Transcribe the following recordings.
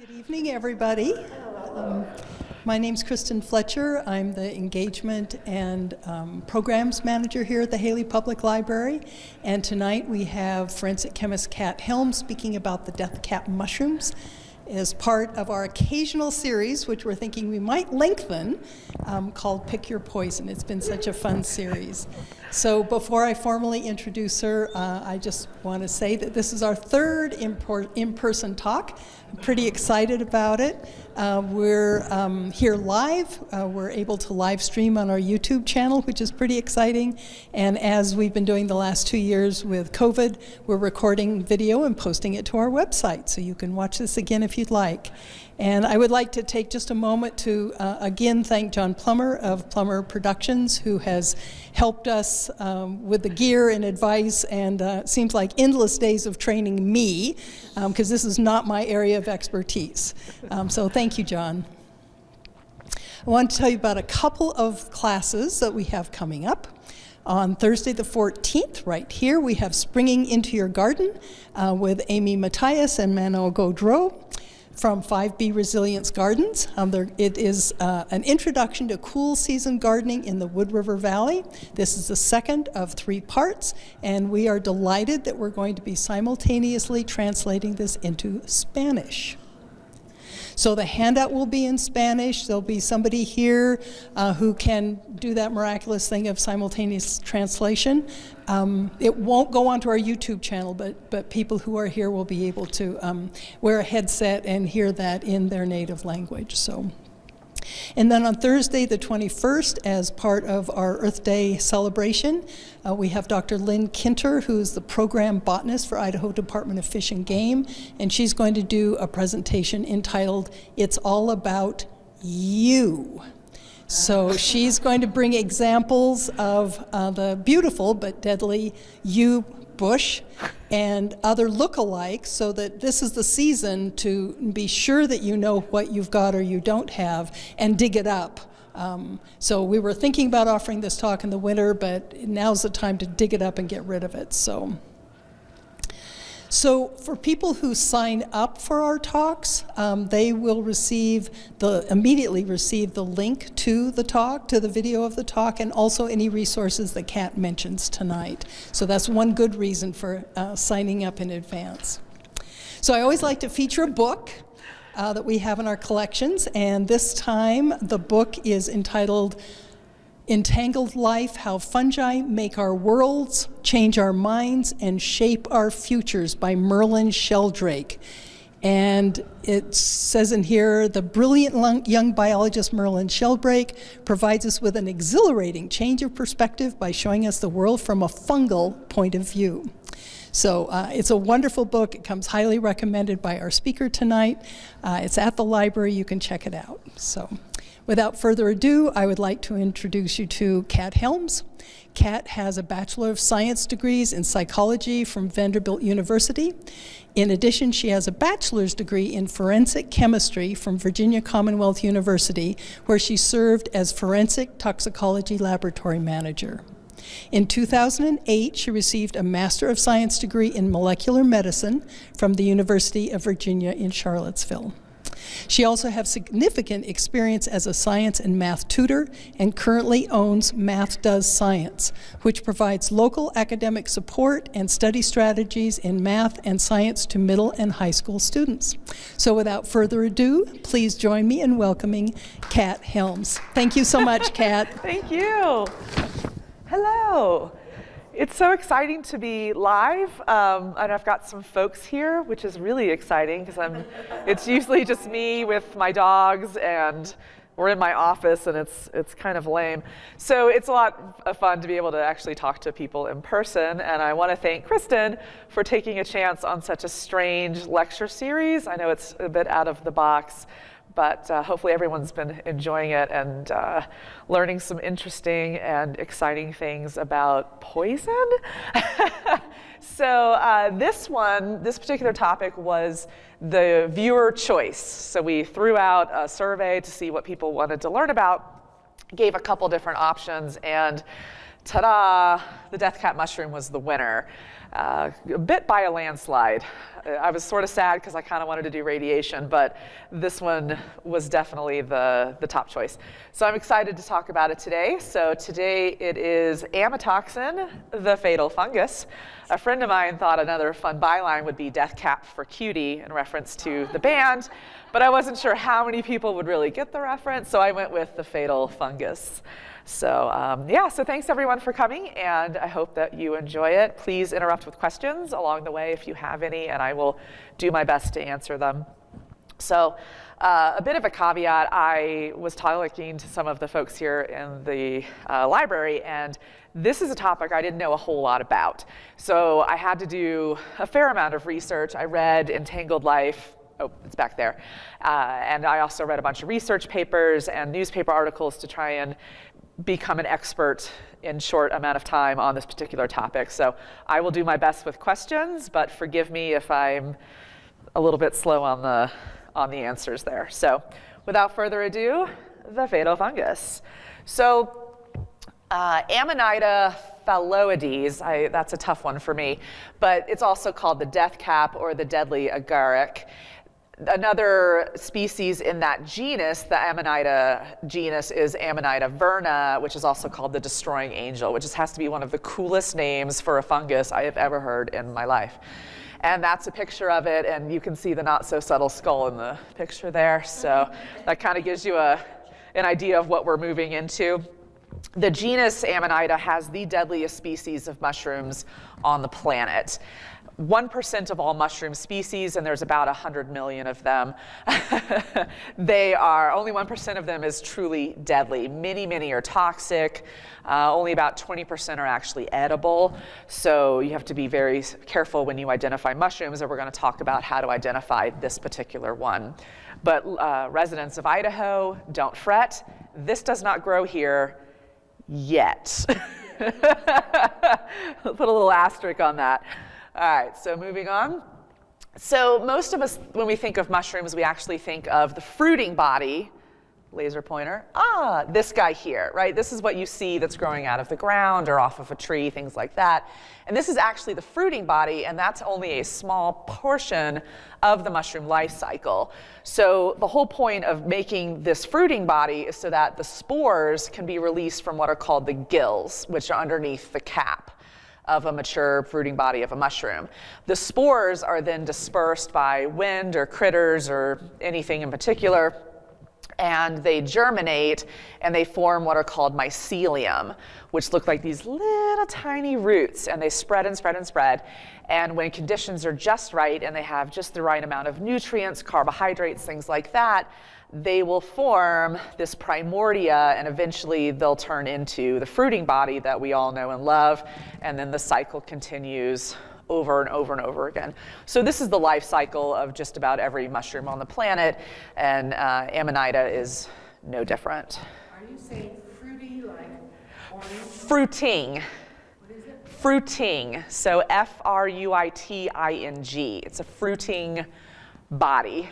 Good evening, everybody. My name's Kristen Fletcher. I'm the Engagement and Programs Manager here at the Haley Public Library. And tonight we have forensic chemist Cat Helms speaking about the death cap mushrooms as part of our occasional series, which we're thinking we might lengthen, called Pick Your Poison. It's been such a fun series. So before I formally introduce her, I just want to say that this is our third in-person talk. I'm pretty excited about it. We're here live. We're able to live stream on our YouTube channel, which is pretty exciting. And as we've been doing the last 2 years with COVID, we're recording video and posting it to our website. So you can watch this again if you'd like. And I would like to take just a moment to again thank John Plummer of Plummer Productions, who has helped us with the gear and advice, and seems like endless days of training me, because this is not my area of expertise. So thank you, John. I want to tell you about a couple of classes that we have coming up. On Thursday the 14th, right here, we have Springing into Your Garden with Amy Matthias and Manuel Gaudreau from 5B Resilience Gardens. It is an introduction to cool season gardening in the Wood River Valley. This is the second of 3 parts, and we are delighted that we're going to be simultaneously translating this into Spanish. So the handout will be in Spanish. There'll be somebody here who can do that miraculous thing of simultaneous translation. It won't go onto our YouTube channel, but people who are here will be able to wear a headset and hear that in their native language. And then on Thursday the 21st, as part of our Earth Day celebration, we have Dr. Lynn Kinter, who is the program botanist for Idaho Department of Fish and Game, and she's going to do a presentation entitled, "It's All About You." So she's going to bring examples of the beautiful but deadly yew bush and other lookalikes, so that this is the season to be sure that you know what you've got or you don't have and dig it up. So we were thinking about offering this talk in the winter, but now's the time to dig it up and get rid of it. So for people who sign up for our talks, they will immediately receive the link to the talk, to the video of the talk, and also any resources that Kat mentions tonight. So that's one good reason for signing up in advance. So I always like to feature a book that we have in our collections, and this time the book is entitled Entangled Life: How Fungi Make Our Worlds, Change Our Minds, and Shape Our Futures by Merlin Sheldrake. And it says in here, the brilliant young biologist Merlin Sheldrake provides us with an exhilarating change of perspective by showing us the world from a fungal point of view. So it's a wonderful book. It comes highly recommended by our speaker tonight. It's at the library. You can check it out. So without further ado, I would like to introduce you to Cat Helms. Cat has a Bachelor of Science degrees in psychology from Vanderbilt University. In addition, she has a bachelor's degree in forensic chemistry from Virginia Commonwealth University, where she served as forensic toxicology laboratory manager. In 2008, she received a Master of Science degree in molecular medicine from the University of Virginia in Charlottesville. She also has significant experience as a science and math tutor and currently owns Math Does Science, which provides local academic support and study strategies in math and science to middle and high school students. So without further ado, please join me in welcoming Cat Helms. Thank you so much, Cat. Thank you. Hello. It's so exciting to be live, and I've got some folks here, which is really exciting because it's usually just me with my dogs, and we're in my office, and it's kind of lame. So it's a lot of fun to be able to actually talk to people in person, and I want to thank Kristen for taking a chance on such a strange lecture series. I know it's a bit out of the box, but hopefully everyone's been enjoying it and learning some interesting and exciting things about poison. So this particular topic was the viewer choice. So we threw out a survey to see what people wanted to learn about, gave a couple different options, and Ta-da! The death cap mushroom was the winner, a bit by a landslide. I was sort of sad because I kind of wanted to do radiation, but this one was definitely the top choice. So I'm excited to talk about it today. So today it is Amatoxin, the fatal fungus. A friend of mine thought another fun byline would be death cap for cutie in reference to the band, but I wasn't sure how many people would really get the reference, so I went with the fatal fungus. So yeah, so thanks everyone for coming, and I hope that you enjoy it. Please interrupt with questions along the way if you have any, and I will do my best to answer them. So a bit of a caveat, I was talking to some of the folks here in the library, and this is a topic I didn't know a whole lot about. So I had to do a fair amount of research. I read Entangled Life. Oh, it's back there. And I also read a bunch of research papers and newspaper articles to try and become an expert in short amount of time on this particular topic. So I will do my best with questions, but forgive me if I'm a little bit slow on the answers there. So without further ado, the fatal fungus. So Amanita phalloides, that's a tough one for me, but it's also called the death cap or the deadly agaric. Another species in that genus, the Amanita genus, is Amanita verna, which is also called the destroying angel, which just has to be one of the coolest names for a fungus I have ever heard in my life. And that's a picture of it, and you can see the not so subtle skull in the picture there. So that kind of gives you an idea of what we're moving into. The genus Amanita has the deadliest species of mushrooms on the planet. 1% of all mushroom species, and there's about 100 million of them. Only 1% of them is truly deadly. Many are toxic. Only about 20% are actually edible. So you have to be very careful when you identify mushrooms, and we're going to talk about how to identify this particular one. But residents of Idaho, don't fret. This does not grow here yet. Put a little asterisk on that. All right, so moving on. So most of us, when we think of mushrooms, we actually think of the fruiting body, laser pointer, this guy here, right? This is what you see that's growing out of the ground or off of a tree, things like that. And this is actually the fruiting body, and that's only a small portion of the mushroom life cycle. So the whole point of making this fruiting body is so that the spores can be released from what are called the gills, which are underneath the cap of a mature fruiting body of a mushroom. The spores are then dispersed by wind or critters or anything in particular, and they germinate and they form what are called mycelium, which look like these little tiny roots, and they spread and spread and spread. And when conditions are just right and they have just the right amount of nutrients, carbohydrates, things like that, they will form this primordia, and eventually they'll turn into the fruiting body that we all know and love, and then the cycle continues over and over and over again. So this is the life cycle of just about every mushroom on the planet, and Amanita is no different. Are you saying fruity like orange? Fruiting. What is it? Fruiting. So Fruiting. It's a fruiting body.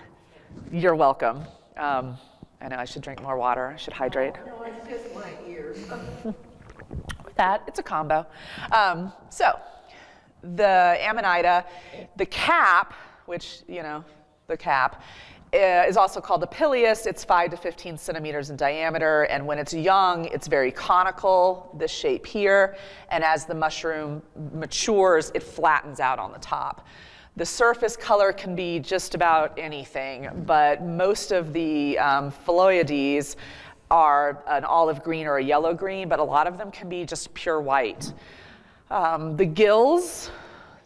You're welcome. I know I should drink more water. I should hydrate. No, it's just my ears. With that, it's a combo. So the Amanita, the cap, which, the cap, is also called the pileus. It's 5 to 15 centimeters in diameter, and when it's young, it's very conical, this shape here, and as the mushroom matures, it flattens out on the top. The surface color can be just about anything, but most of the phalloides are an olive green or a yellow green, but a lot of them can be just pure white. The gills,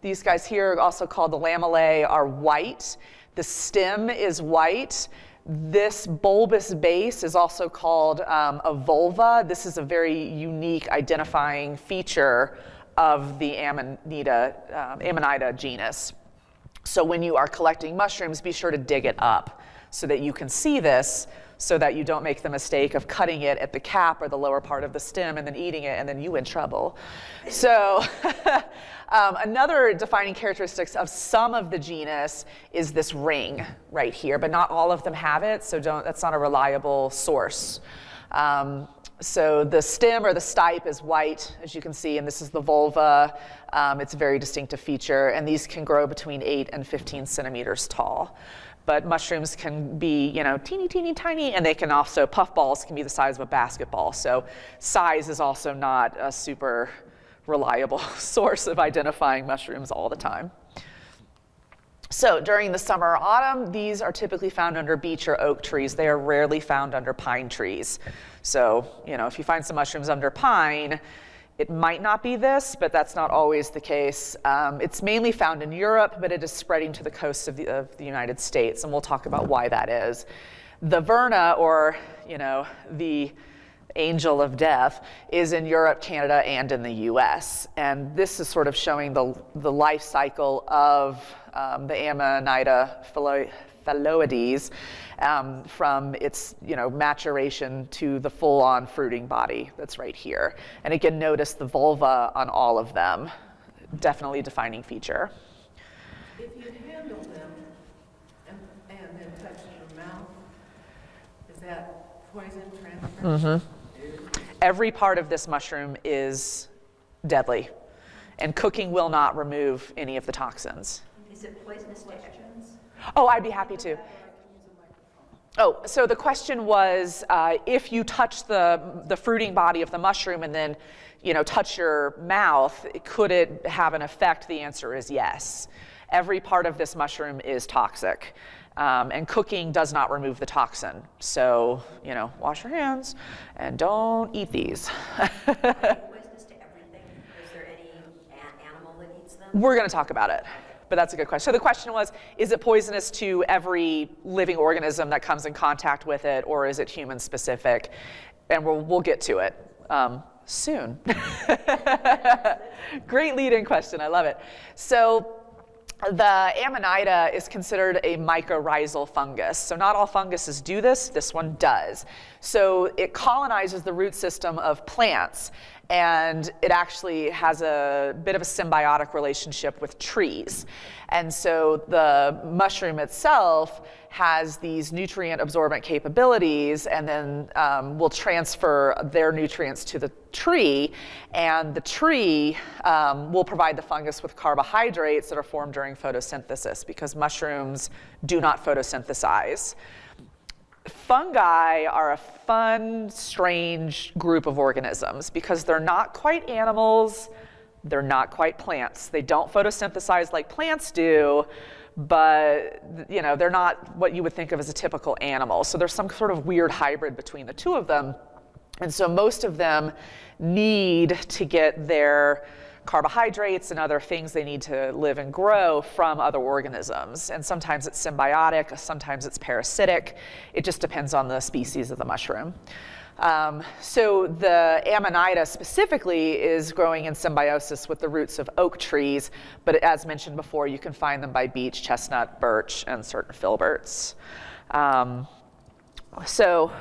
these guys here, also called the lamellae, are white. The stem is white. This bulbous base is also called a vulva. This is a very unique identifying feature of the Amanita genus. So when you are collecting mushrooms, be sure to dig it up so that you can see this, so that you don't make the mistake of cutting it at the cap or the lower part of the stem and then eating it, and then you're in trouble. So another defining characteristics of some of the genus is this ring right here, but not all of them have it, so that's not a reliable source. So the stem or the stipe is white, as you can see, and this is the vulva. It's a very distinctive feature, and these can grow between 8 and 15 centimeters tall. But mushrooms can be, teeny, teeny, tiny, and they can also, puffballs can be the size of a basketball. So size is also not a super reliable source of identifying mushrooms all the time. So during the summer or autumn, these are typically found under beech or oak trees. They are rarely found under pine trees. So, if you find some mushrooms under pine, it might not be this, but that's not always the case. It's mainly found in Europe, but it is spreading to the coast of the United States, and we'll talk about why that is. The verna, or the angel of death, is in Europe, Canada, and in the US. And this is sort of showing the life cycle of the Amanita phalloides from its maturation to the full-on fruiting body that's right here. And again, notice the vulva on all of them, definitely a defining feature. If you handle them and then touch your mouth, is that poison transfer? Every part of this mushroom is deadly, and cooking will not remove any of the toxins. Is it poisonous to humans? Oh, I'd be happy to. Oh, so the question was, if you touch the fruiting body of the mushroom and then, touch your mouth, could it have an effect? The answer is yes. Every part of this mushroom is toxic, and cooking does not remove the toxin. So, wash your hands and don't eat these. Poisonous to everything? Is there any animal that eats them? We're going to talk about it. But that's a good question. So the question was, is it poisonous to every living organism that comes in contact with it, or is it human specific? And we'll get to it soon. Great lead-in question, I love it. So the Amanita is considered a mycorrhizal fungus. So not all funguses do this, this one does. So it colonizes the root system of plants, and it actually has a bit of a symbiotic relationship with trees. And so the mushroom itself has these nutrient absorbent capabilities, and then will transfer their nutrients to the tree, and the tree will provide the fungus with carbohydrates that are formed during photosynthesis, because mushrooms do not photosynthesize. Fungi are a fun, strange group of organisms because they're not quite animals, they're not quite plants. They don't photosynthesize like plants do, but they're not what you would think of as a typical animal. So there's some sort of weird hybrid between the two of them. And so most of them need to get their carbohydrates and other things they need to live and grow from other organisms. And sometimes it's symbiotic, sometimes it's parasitic. It just depends on the species of the mushroom. So the Amanita specifically is growing in symbiosis with the roots of oak trees, but as mentioned before, you can find them by beech, chestnut, birch, and certain filberts. So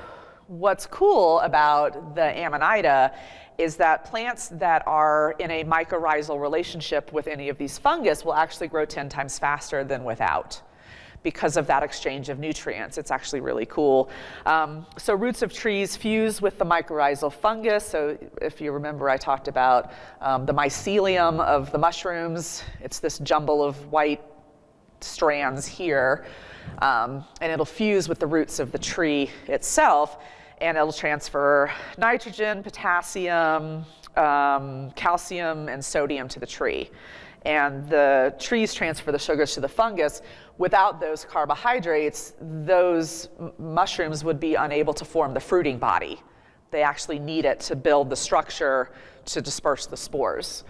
what's cool about the Amanita is that plants that are in a mycorrhizal relationship with any of these fungus will actually grow 10 times faster than without, because of that exchange of nutrients. It's actually really cool. So roots of trees fuse with the mycorrhizal fungus. So if you remember, I talked about the mycelium of the mushrooms. It's this jumble of white strands here, and it'll fuse with the roots of the tree itself, and it'll transfer nitrogen, potassium, calcium, and sodium to the tree. And the trees transfer the sugars to the fungus. Without those carbohydrates, those mushrooms would be unable to form the fruiting body. They actually need it to build the structure to disperse the spores.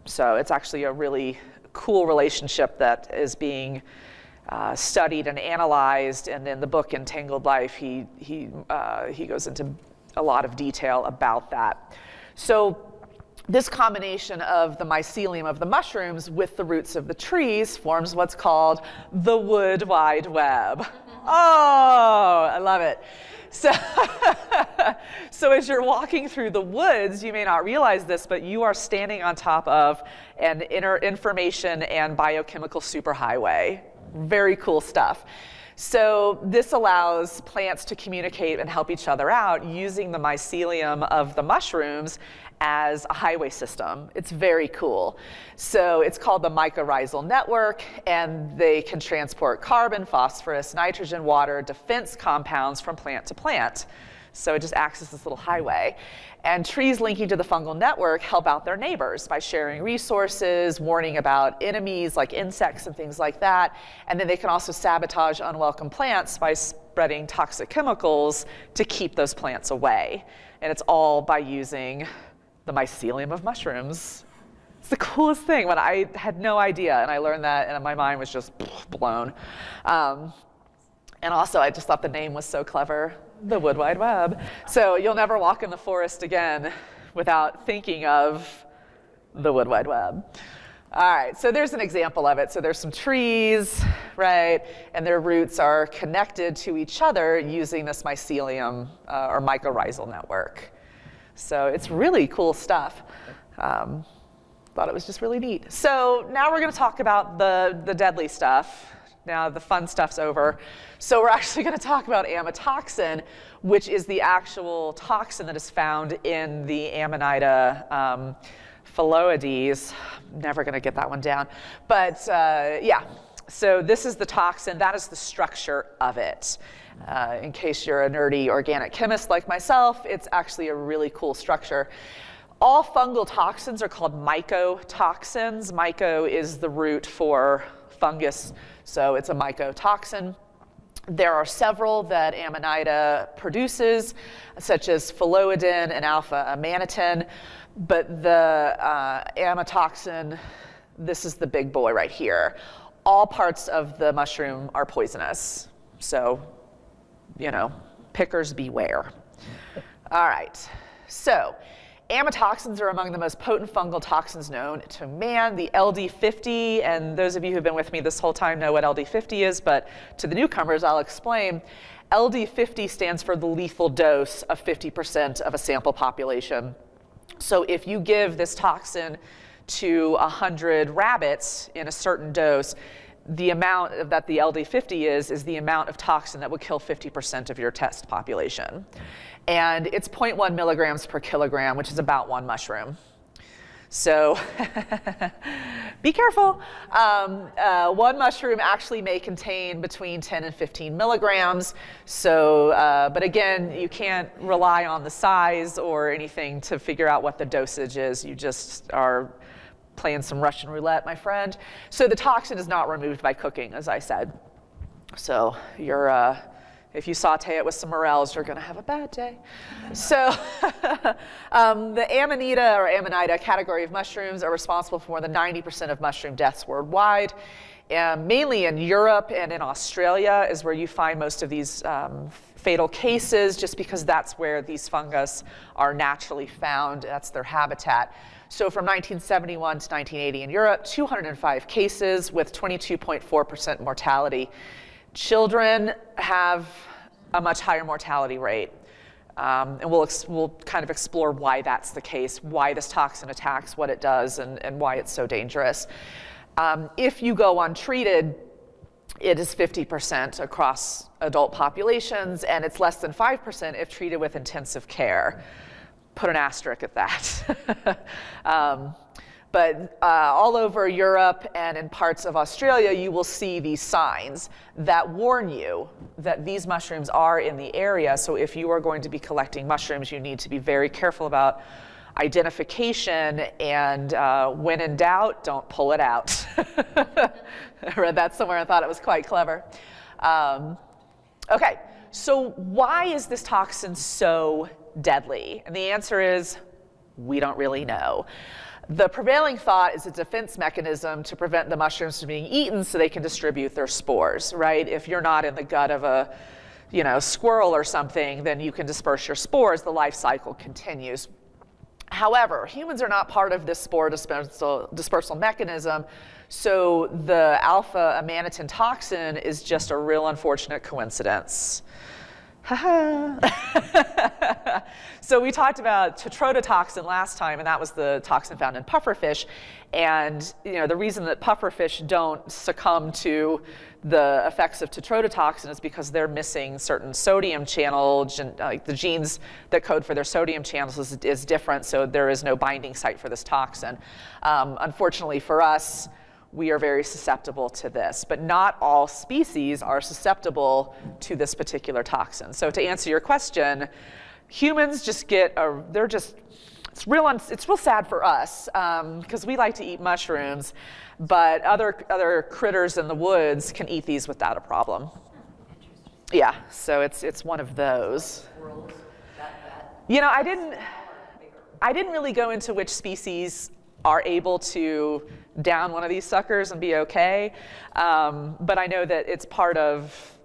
So it's actually a really cool relationship that is being studied and analyzed, and in the book Entangled Life, he goes into a lot of detail about that. So this combination of the mycelium of the mushrooms with the roots of the trees forms what's called the Wood Wide Web. Oh, I love it. So as you're walking through the woods, you may not realize this, but you are standing on top of an information and biochemical superhighway. Very cool stuff. So this allows plants to communicate and help each other out using the mycelium of the mushrooms as a highway system. It's very cool. So it's called the mycorrhizal network, and they can transport carbon, phosphorus, nitrogen, water, defense compounds from plant to plant. So it just acts as this little highway. And trees linking to the fungal network help out their neighbors by sharing resources, warning about enemies like insects and things like that. And then they can also sabotage unwelcome plants by spreading toxic chemicals to keep those plants away. And it's all by using the mycelium of mushrooms. It's the coolest thing. When I had no idea, and I learned that, and my mind was just blown. And also, I just thought the name was so clever, the Wood Wide Web. So you'll never walk in the forest again without thinking of the Wood Wide Web. All right, so there's an example of it. So there's some trees, right? And their roots are connected to each other using this mycelium or mycorrhizal network. So it's really cool stuff. Thought it was just really neat. So now we're going to talk about the deadly stuff. Now the fun stuff's over. So we're actually going to talk about amatoxin, which is the actual toxin that is found in the Amanita phalloides. Never going to get that one down. But yeah, so this is the toxin. That is the structure of it. In case you're a nerdy organic chemist like myself, it's actually a really cool structure. All fungal toxins are called mycotoxins. Myco is the root for fungus, so it's a mycotoxin. There are several that Amanita produces, such as phalloidin and alpha amanitin, but the amatoxin, this is the big boy right here. All parts of the mushroom are poisonous, so, you know, pickers beware. All right, so amatoxins are among the most potent fungal toxins known to man. The LD50, and those of you who've been with me this whole time know what LD50 is, but to the newcomers, I'll explain. LD50 stands for the lethal dose of 50% of a sample population. So if you give this toxin to 100 rabbits in a certain dose, the amount that the LD50 is the amount of toxin that would kill 50% of your test population. And it's 0.1 milligrams per kilogram, which is about one mushroom. So be careful. One mushroom actually may contain between 10 and 15 milligrams. So, but again, you can't rely on the size or anything to figure out what the dosage is. You just are playing some Russian roulette, my friend. So the toxin is not removed by cooking, as I said. So you're, if you saute it with some morels, you're going to have a bad day. So the Amanita or Amanita category of mushrooms are responsible for more than 90% of mushroom deaths worldwide. Mainly in Europe and in Australia is where you find most of these fatal cases, just because that's where these fungus are naturally found. That's their habitat. So from 1971 to 1980 in Europe, 205 cases with 22.4% mortality. Children have a much higher mortality rate. And we'll kind of explore why that's the case, why this toxin attacks, what it does, and why it's so dangerous. If you go untreated, it is 50% across adult populations, and it's less than 5% if treated with intensive care. Put an asterisk at that. But all over Europe and in parts of Australia, you will see these signs that warn you that these mushrooms are in the area. So if you are going to be collecting mushrooms, you need to be very careful about identification, and when in doubt, don't pull it out. I read that somewhere and thought it was quite clever. Okay, so why is this toxin so deadly? And the answer is, we don't really know. The prevailing thought is a defense mechanism to prevent the mushrooms from being eaten so they can distribute their spores, right? If you're not in the gut of a squirrel or something, then you can disperse your spores. The life cycle continues. However, humans are not part of this spore dispersal mechanism, so the alpha amanitin toxin is just a real unfortunate coincidence. So we talked about tetrodotoxin last time, and that was the toxin found in pufferfish. And the reason that pufferfish don't succumb to the effects of tetrodotoxin is because they're missing certain sodium channel, like the genes that code for their sodium channels is different, so there is no binding site for this toxin. Unfortunately for us, we are very susceptible to this, but not all species are susceptible to this particular toxin. So to answer your question, humans just it's real sad for us because we like to eat mushrooms, but other critters in the woods can eat these without a problem. Yeah, so it's one of those. I didn't really go into which species are able to down one of these suckers and be okay, but I know that it's part of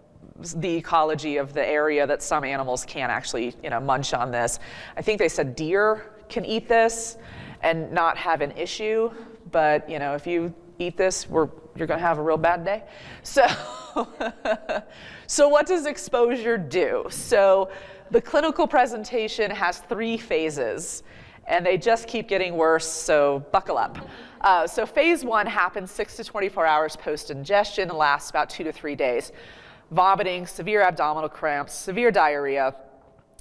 the ecology of the area that some animals can actually munch on this. I think they said deer can eat this and not have an issue, but if you eat this, you're going to have a real bad day. So what does exposure do? So the clinical presentation has 3 phases, and they just keep getting worse, so buckle up. So phase 1 happens 6 to 24 hours post-ingestion and lasts about 2 to 3 days. Vomiting, severe abdominal cramps, severe diarrhea,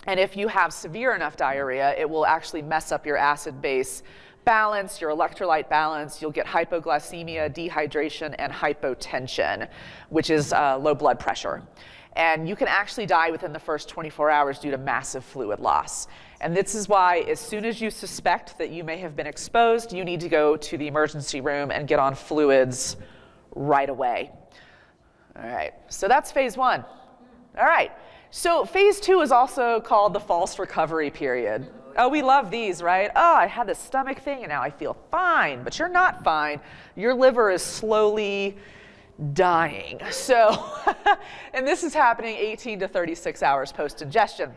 and if you have severe enough diarrhea, it will actually mess up your acid-base balance, your electrolyte balance. You'll get hypoglycemia, dehydration, and hypotension, which is low blood pressure. And you can actually die within the first 24 hours due to massive fluid loss. And this is why as soon as you suspect that you may have been exposed, you need to go to the emergency room and get on fluids right away. All right, so that's phase 1. All right, so phase 2 is also called the false recovery period. Oh, we love these, right? Oh, I had this stomach thing and now I feel fine, but you're not fine. Your liver is slowly dying. So, and this is happening 18 to 36 hours post-ingestion.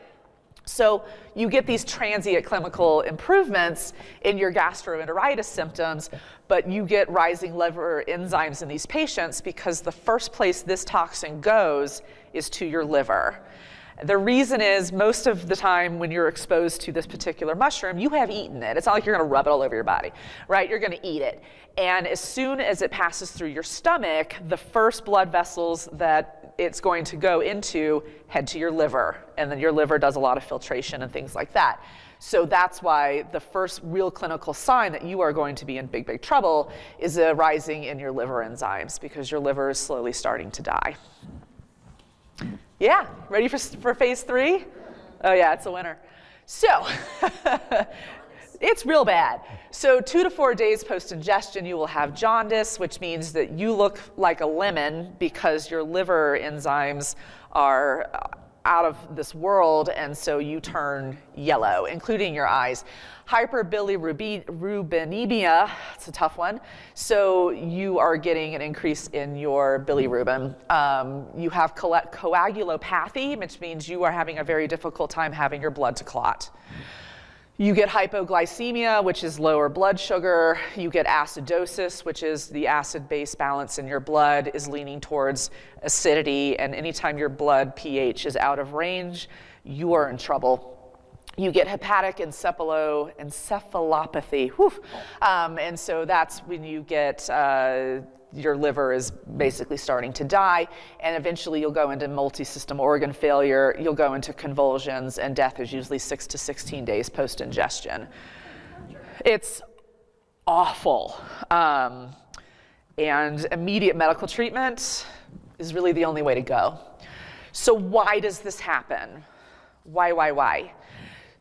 So you get these transient clinical improvements in your gastroenteritis symptoms, but you get rising liver enzymes in these patients because the first place this toxin goes is to your liver. The reason is most of the time when you're exposed to this particular mushroom, you have eaten it. It's not like you're going to rub it all over your body, right? You're going to eat it. And as soon as it passes through your stomach, the first blood vessels that it's going to go into head to your liver. And then your liver does a lot of filtration and things like that. So that's why the first real clinical sign that you are going to be in big, big trouble is a rising in your liver enzymes because your liver is slowly starting to die. Yeah, ready for phase 3? Oh yeah, it's a winner. So, it's real bad. So 2 to 4 days post-ingestion, you will have jaundice, which means that you look like a lemon because your liver enzymes are out of this world, and so you turn yellow, including your eyes. Hyperbilirubinemia, it's a tough one. So you are getting an increase in your bilirubin. You have coagulopathy, which means you are having a very difficult time having your blood to clot. You get hypoglycemia, which is lower blood sugar. You get acidosis, which is the acid-base balance in your blood is leaning towards acidity, and anytime your blood pH is out of range, you are in trouble. You get hepatic encephalopathy, and so that's when you get your liver is basically starting to die, and eventually you'll go into multi-system organ failure, you'll go into convulsions, and death is usually 6 to 16 days post-ingestion. It's awful. And immediate medical treatment is really the only way to go. So why does this happen? Why?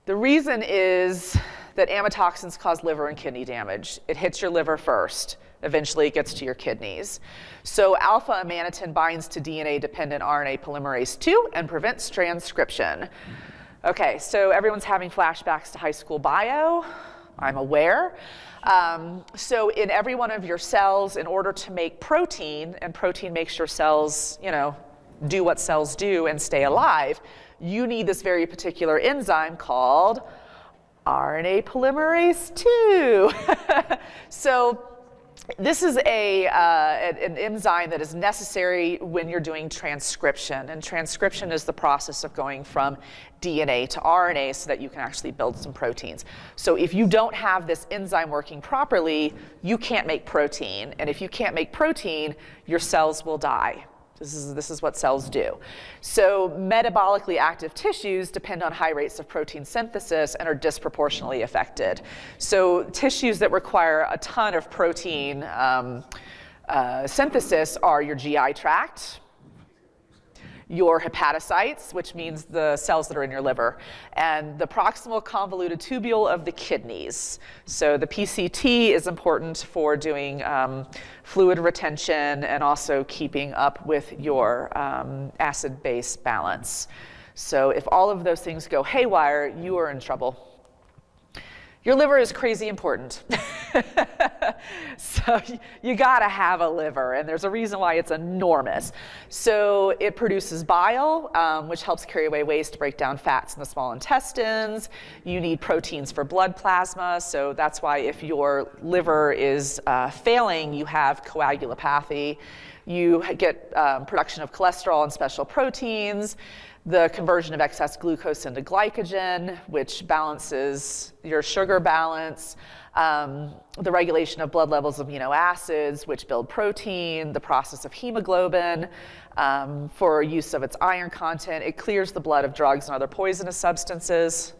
The reason is that amatoxins cause liver and kidney damage. It hits your liver first. Eventually it gets to your kidneys. So alpha amanitin binds to DNA-dependent RNA polymerase II and prevents transcription. Okay, so everyone's having flashbacks to high school bio. I'm aware. So in every one of your cells, in order to make protein, and protein makes your cells, do what cells do and stay alive, you need this very particular enzyme called RNA polymerase II. So This is an enzyme that is necessary when you're doing transcription. And transcription is the process of going from DNA to RNA so that you can actually build some proteins. So if you don't have this enzyme working properly, you can't make protein. And if you can't make protein, your cells will die. This is what cells do. So metabolically active tissues depend on high rates of protein synthesis and are disproportionately affected. So tissues that require a ton of protein synthesis are your GI tract, your hepatocytes, which means the cells that are in your liver, and the proximal convoluted tubule of the kidneys. So the PCT is important for doing fluid retention and also keeping up with your acid-base balance. So if all of those things go haywire, you are in trouble. Your liver is crazy important. So you gotta have a liver, and there's a reason why it's enormous. So it produces bile, which helps carry away waste, break down fats in the small intestines. You need proteins for blood plasma, so that's why if your liver is failing, you have coagulopathy. You get production of cholesterol and special proteins, the conversion of excess glucose into glycogen, which balances your sugar balance, the regulation of blood levels of amino acids, which build protein, the process of hemoglobin for use of its iron content. It clears the blood of drugs and other poisonous substances.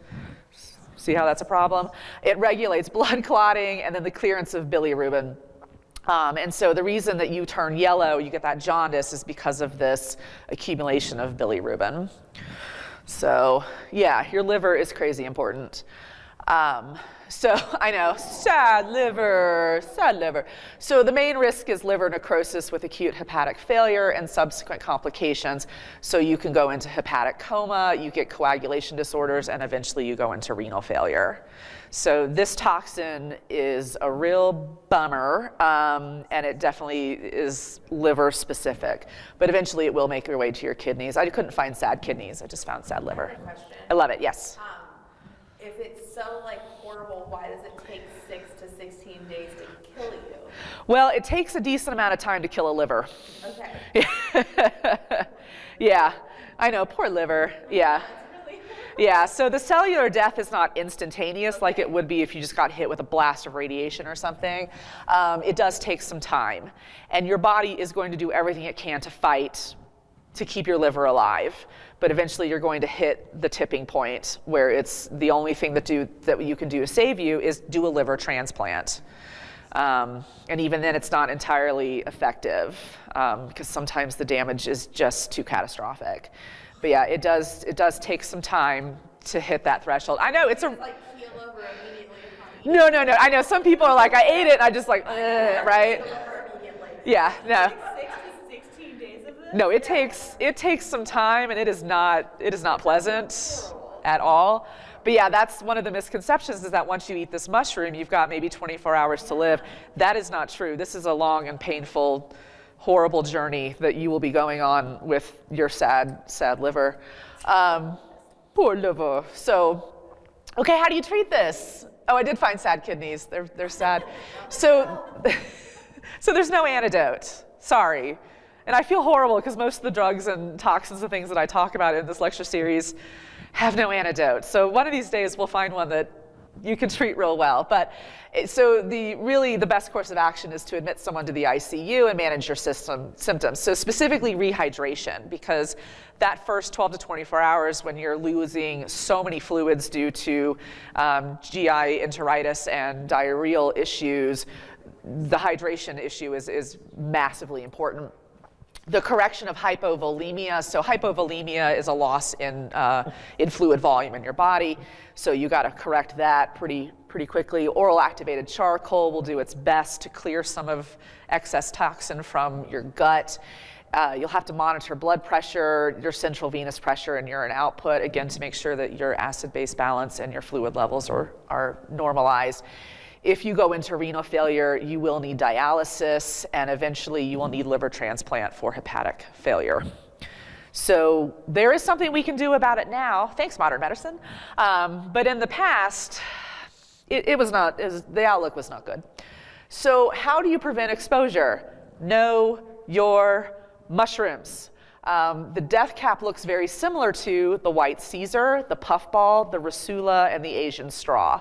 See how that's a problem? It regulates blood clotting and then the clearance of bilirubin. And so the reason that you turn yellow, you get that jaundice, is because of this accumulation of bilirubin. So yeah, your liver is crazy important. So I know, sad liver, sad liver. So the main risk is liver necrosis with acute hepatic failure and subsequent complications. So you can go into hepatic coma, you get coagulation disorders, and eventually you go into renal failure. So this toxin is a real bummer, and it definitely is liver specific. But eventually it will make your way to your kidneys. I couldn't find sad kidneys, I just found sad liver. I have a question. I love it, yes. If it's so horrible, why does it take 6 to 16 days to kill you? Well, it takes a decent amount of time to kill a liver. Okay. Yeah, I know, poor liver, yeah. Yeah, so the cellular death is not instantaneous like it would be if you just got hit with a blast of radiation or something. It does take some time. And your body is going to do everything it can to fight to keep your liver alive. But eventually you're going to hit the tipping point where it's the only thing that you can do to save you is do a liver transplant. And even then it's not entirely effective because sometimes the damage is just too catastrophic. But yeah, it does take some time to hit that threshold. I know it's a... Keel over immediately. No. I know some people are like, I ate it, and I just right? Yeah, no. 6 to 16 days of this? No, it takes some time, and it is not pleasant at all. But yeah, that's one of the misconceptions, is that once you eat this mushroom, you've got maybe 24 hours to live. That is not true. This is a long and painful, horrible journey that you will be going on with your sad liver. Poor liver. So, okay, how do you treat this? Oh, I did find sad kidneys. They're sad. So there's no antidote. Sorry. And I feel horrible because most of the drugs and toxins and things that I talk about in this lecture series have no antidote. So one of these days we'll find one that you can treat real well. But so the best course of action is to admit someone to the ICU and manage your symptoms. So specifically rehydration, because that first 12 to 24 hours when you're losing so many fluids due to GI enteritis and diarrheal issues, the hydration issue is massively important. The correction of hypovolemia. So hypovolemia is a loss in fluid volume in your body. So you got to correct that pretty quickly. Oral activated charcoal will do its best to clear some of excess toxin from your gut. You'll have to monitor blood pressure, your central venous pressure, and urine output, again, to make sure that your acid-base balance and your fluid levels are normalized. If you go into renal failure, you will need dialysis, and eventually you will need liver transplant for hepatic failure. So there is something we can do about it now. Thanks, modern medicine. But in the past, the outlook was not good. So how do you prevent exposure? Know your mushrooms. The death cap looks very similar to the white Caesar, the puffball, the Rasula, and the Asian straw.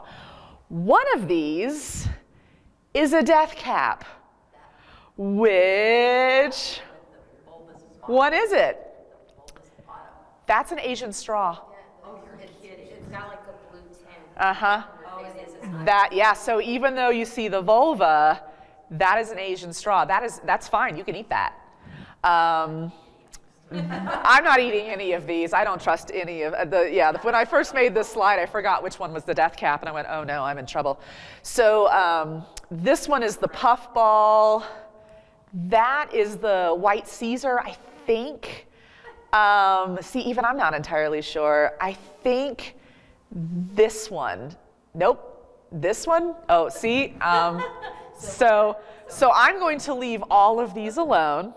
One of these is a death cap. Which one is it? That's an Asian straw. It's got like a blue tint. Uh-huh. Oh, it is. Yeah, so even though you see the vulva, that is an Asian straw. That's fine, you can eat that. I'm not eating any of these. I don't trust any of when I first made this slide, I forgot which one was the death cap, and I went, oh no, I'm in trouble. So this one is the puffball. That is the white Caesar, I think. See, even I'm not entirely sure. I think this one. Nope. This one? Oh, see? So I'm going to leave all of these alone.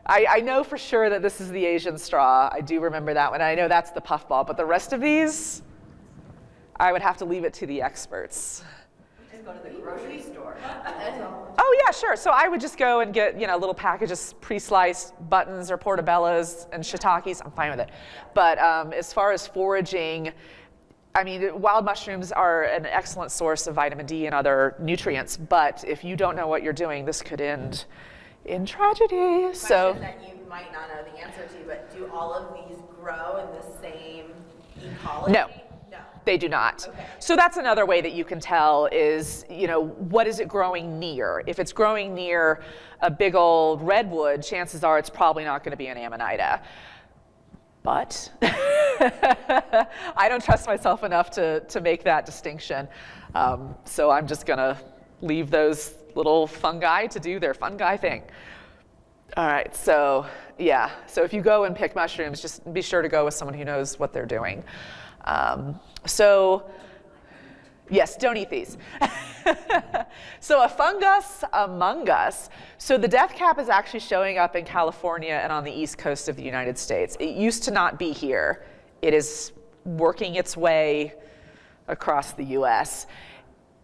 I know for sure that this is the Asian straw. I do remember that one. I know that's the puffball. But the rest of these, I would have to leave it to the experts. Just go to the grocery store. Oh yeah, sure. So I would just go and get, little packages, pre-sliced buttons or portobellos and shiitakes. I'm fine with it. But as far as foraging, I mean, wild mushrooms are an excellent source of vitamin D and other nutrients. But if you don't know what you're doing, this could end in tragedy. So Question that you might not know the answer to, but do all of these grow in the same ecology? No. No. They do not. Okay. So that's another way that you can tell is, what is it growing near? If it's growing near a big old redwood, chances are it's probably not going to be an Amanita. But I don't trust myself enough to make that distinction. So I'm just going to leave those little fungi to do their fungi thing. All right, so yeah. So if you go and pick mushrooms, just be sure to go with someone who knows what they're doing. So yes, don't eat these. So a fungus among us. So the death cap is actually showing up in California and on the east coast of the United States. It used to not be here. It is working its way across the US.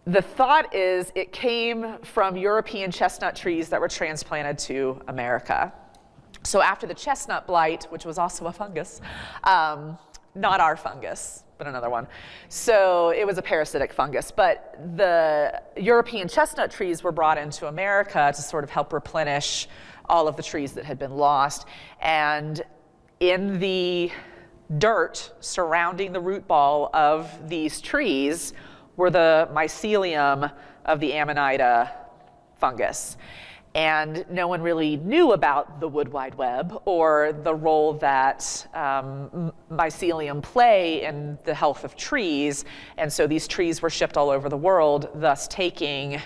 The thought is it came from European chestnut trees that were transplanted to America. So after the chestnut blight, which was also a fungus, not our fungus, but another one. So it was a parasitic fungus, but the European chestnut trees were brought into America to sort of help replenish all of the trees that had been lost. And in the dirt surrounding the root ball of these trees were the mycelium of the Amanita fungus. And no one really knew about the Wood Wide Web or the role that mycelium play in the health of trees. And so these trees were shipped all over the world, thus taking,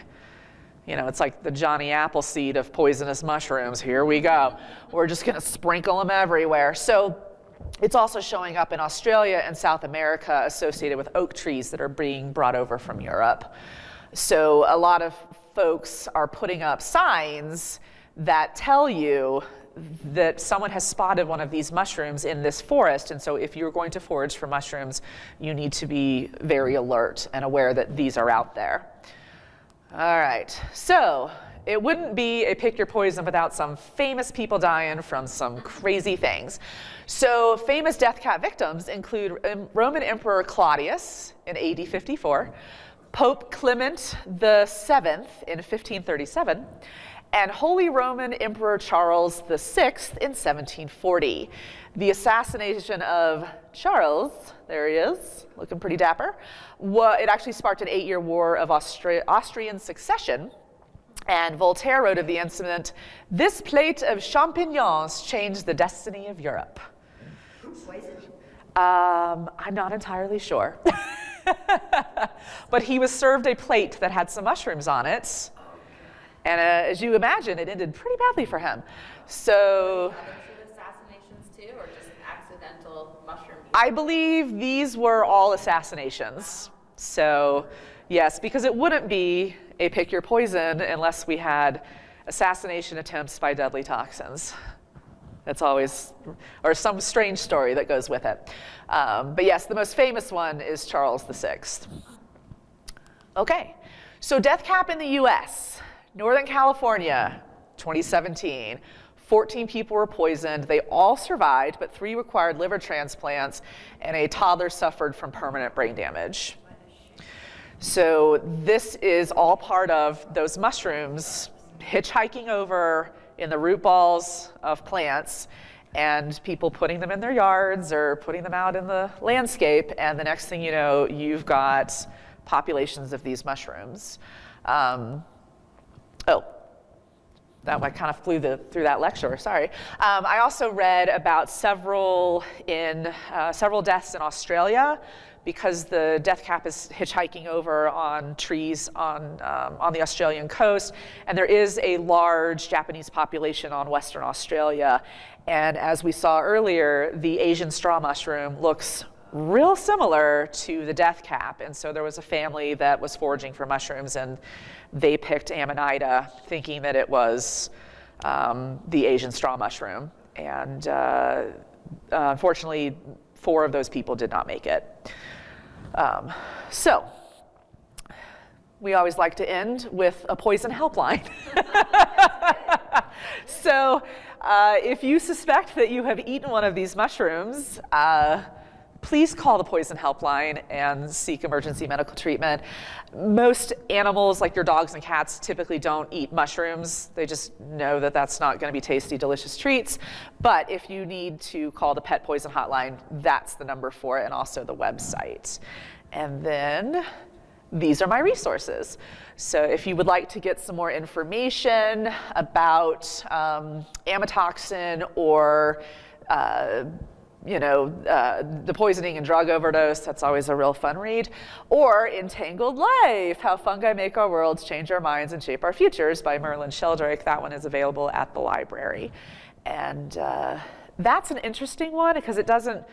it's like the Johnny Appleseed of poisonous mushrooms. Here we go. We're just going to sprinkle them everywhere. So it's also showing up in Australia and South America associated with oak trees that are being brought over from Europe. So a lot of folks are putting up signs that tell you that someone has spotted one of these mushrooms in this forest. And so if you're going to forage for mushrooms, you need to be very alert and aware that these are out there. All right, so it wouldn't be a pick your poison without some famous people dying from some crazy things. So famous death cap victims include Roman Emperor Claudius in AD 54, Pope Clement VII in 1537, and Holy Roman Emperor Charles VI in 1740. The assassination of Charles, there he is, looking pretty dapper, it actually sparked an 8-year war of Austrian succession. And Voltaire wrote of the incident, "This plate of champignons changed the destiny of Europe." I'm not entirely sure. But he was served a plate that had some mushrooms on it. And as you imagine, it ended pretty badly for him. So Assassinations too, or just accidental mushroom use? I believe these were all assassinations. So yes, because it wouldn't be a pick your poison unless we had assassination attempts by deadly toxins. That's always, or some strange story that goes with it. But yes, the most famous one is Charles VI. Okay, So death cap in the US, Northern California, 2017. 14 people were poisoned. They all survived, but 3 required liver transplants, and a toddler suffered from permanent brain damage. So this is all part of those mushrooms hitchhiking over in the root balls of plants, and people putting them in their yards or putting them out in the landscape, and the next thing you know, you've got populations of these mushrooms. That I kind of flew through that lecture, sorry. I also read about several deaths in Australia because the death cap is hitchhiking over on trees on the Australian coast, and there is a large Japanese population on Western Australia. And as we saw earlier, the Asian straw mushroom looks real similar to the death cap. And so there was a family that was foraging for mushrooms, and they picked Amanita thinking that it was the Asian straw mushroom. And unfortunately, 4 of those people did not make it. So we always like to end with a poison helpline. So if you suspect that you have eaten one of these mushrooms, please call the poison helpline and seek emergency medical treatment. Most animals, like your dogs and cats, typically don't eat mushrooms. They just know that that's not going to be tasty, delicious treats. But if you need to call the pet poison hotline, that's the number for it, and also the website. And then these are my resources. So if you would like to get some more information about Amatoxin or the poisoning and drug overdose, that's always a real fun read. Or Entangled Life, How Fungi Make Our Worlds, Change Our Minds, and Shape Our Futures by Merlin Sheldrake. That one is available at the library. And that's an interesting one because it doesn't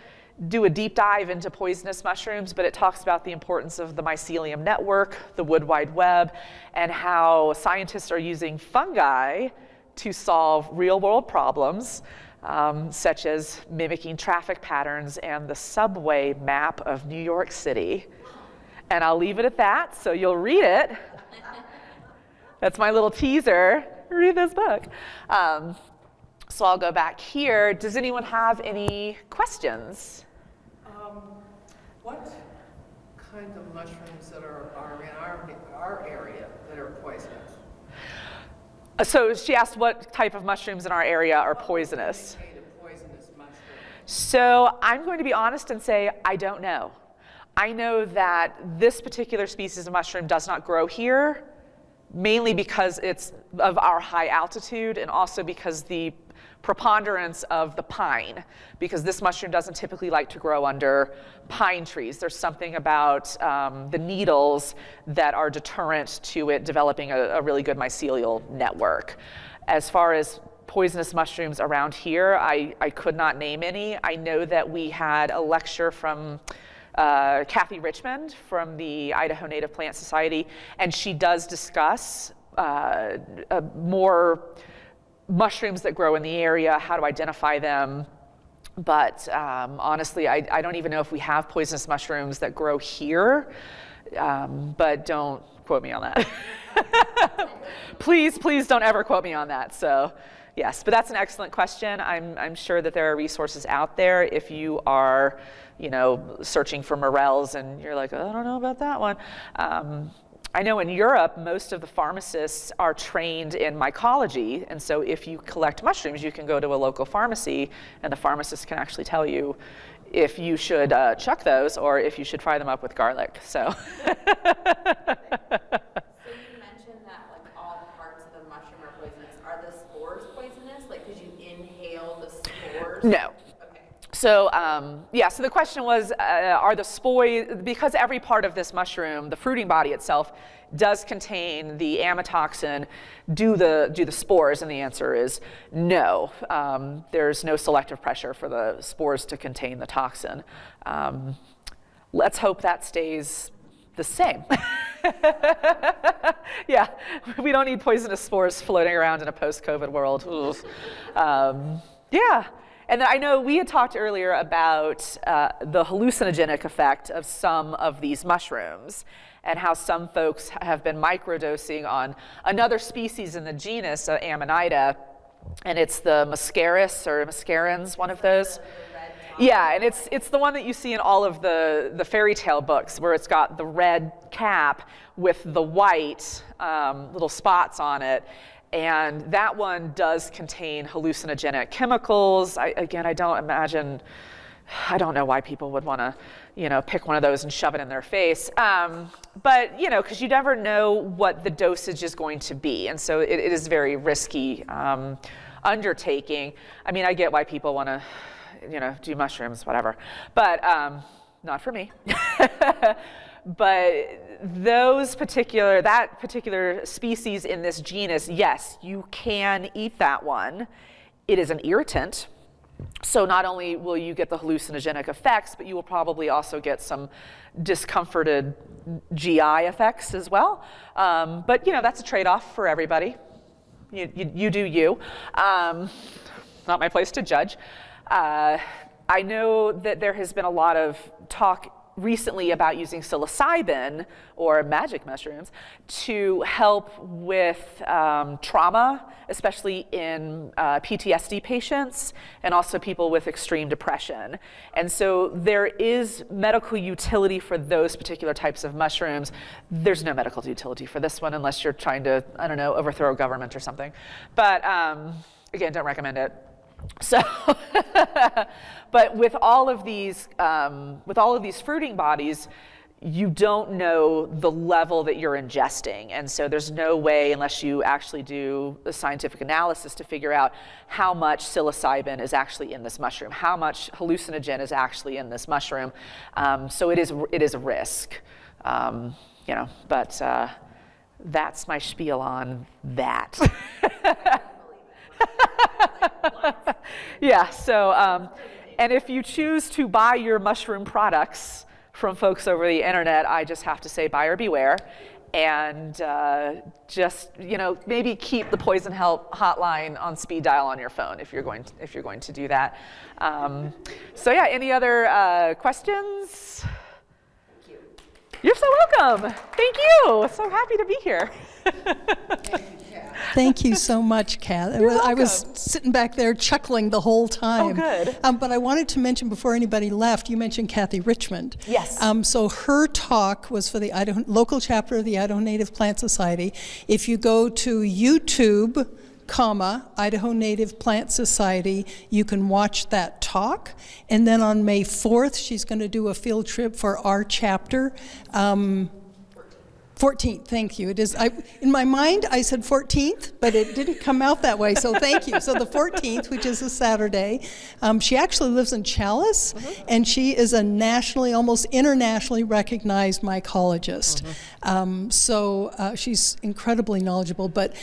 do a deep dive into poisonous mushrooms, but it talks about the importance of the mycelium network, the wood wide web, and how scientists are using fungi to solve real world problems. Such as mimicking traffic patterns and the subway map of New York City. And I'll leave it at that, so you'll read it. That's my little teaser. Read this book. So I'll go back here. Does anyone have any questions? What kinds of mushrooms that are in our area that are poisonous? So she asked what type of mushrooms in our area are poisonous. Poisonous mushrooms. So I'm going to be honest and say I don't know. I know that this particular species of mushroom does not grow here, mainly because it's of our high altitude, and also because the preponderance of the pine, because this mushroom doesn't typically like to grow under pine trees. There's something about the needles that are deterrent to it developing a really good mycelial network. As far as poisonous mushrooms around here, I could not name any. I know that we had a lecture from Kathy Richmond from the Idaho Native Plant Society, and she does discuss more mushrooms that grow in the area, how to identify them. But honestly, I don't even know if we have poisonous mushrooms that grow here, but don't quote me on that. Please don't ever quote me on that. So yes, but that's an excellent question. I'm sure that there are resources out there if you are, searching for morels and you're like, oh, I don't know about that one. I know in Europe, most of the pharmacists are trained in mycology, and so if you collect mushrooms, you can go to a local pharmacy, and the pharmacist can actually tell you if you should chuck those or if you should fry them up with garlic. So. So you mentioned that all parts of the mushroom are poisonous. Are the spores poisonous? Could you inhale the spores? No. So so the question was, are the spores, because every part of this mushroom, the fruiting body itself, does contain the amatoxin, do the spores? And the answer is no. There's no selective pressure for the spores to contain the toxin. Let's hope that stays the same. Yeah, we don't need poisonous spores floating around in a post-COVID world. Yeah. And I know we had talked earlier about the hallucinogenic effect of some of these mushrooms. and how some folks have been microdosing on another species in the genus, Amanita, and it's the Mascaris or Mascarens, one of those. Yeah, and it's the one that you see in all of the fairy tale books, where it's got the red cap with the white little spots on it. And that one does contain hallucinogenic chemicals. I don't know why people would want to, pick one of those and shove it in their face. But, because you never know what the dosage is going to be. And so it is very risky undertaking. I mean, I get why people want to, do mushrooms, whatever. But not for me. But that particular species in this genus, yes, you can eat that one. It is an irritant. So not only will you get the hallucinogenic effects, but you will probably also get some discomforted GI effects as well. But that's a trade-off for everybody. You do you. Not my place to judge. I know that there has been a lot of talk recently about using psilocybin or magic mushrooms to help with trauma, especially in PTSD patients and also people with extreme depression. And so there is medical utility for those particular types of mushrooms. There's no medical utility for this one unless you're trying to, overthrow a government or something. But again, don't recommend it. So, but with all of these fruiting bodies, you don't know the level that you're ingesting. And so there's no way, unless you actually do a scientific analysis, to figure out how much psilocybin is actually in this mushroom, how much hallucinogen is actually in this mushroom. So it is a risk, but that's my spiel on that. Yeah, so, and if you choose to buy your mushroom products from folks over the internet, I just have to say buyer beware, and just, maybe keep the Poison Help hotline on speed dial on your phone if you're going to do that. So yeah, any other questions? Thank you. You're so welcome. Thank you. So happy to be here. Thank you so much, Kat. I was sitting back there chuckling the whole time. Oh, good. But I wanted to mention before anybody left, you mentioned Kathy Richmond. Yes. So her talk was for the local chapter of the Idaho Native Plant Society. If you go to YouTube, Idaho Native Plant Society, you can watch that talk. And then on May 4th, she's going to do a field trip for our chapter. 14th, thank you. It is. In my mind, I said 14th, but it didn't come out that way, so thank you. So the 14th, which is a Saturday, she actually lives in Chalice, and she is a nationally, almost internationally recognized mycologist. So she's incredibly knowledgeable, but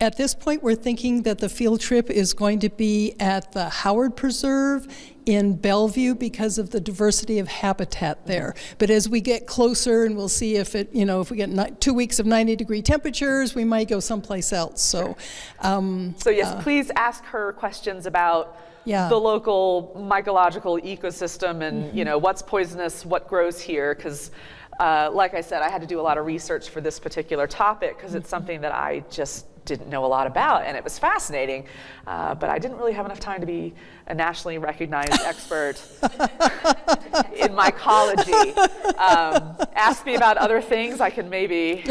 at this point, we're thinking that the field trip is going to be at the Howard Preserve in Bellevue because of the diversity of habitat there. But as we get closer, and we'll see if if we get 2 weeks of 90-degree temperatures, we might go someplace else. So, yes, please ask her questions about the local mycological ecosystem and what's poisonous, what grows here, because like I said, I had to do a lot of research for this particular topic because it's something that I just didn't know a lot about, and it was fascinating, but I didn't really have enough time to be a nationally recognized expert in mycology. Ask me about other things, I can maybe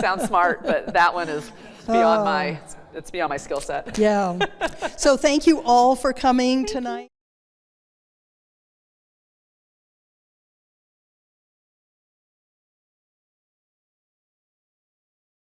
sound smart, but that one is beyond my skill set. Yeah. So thank you all for coming tonight.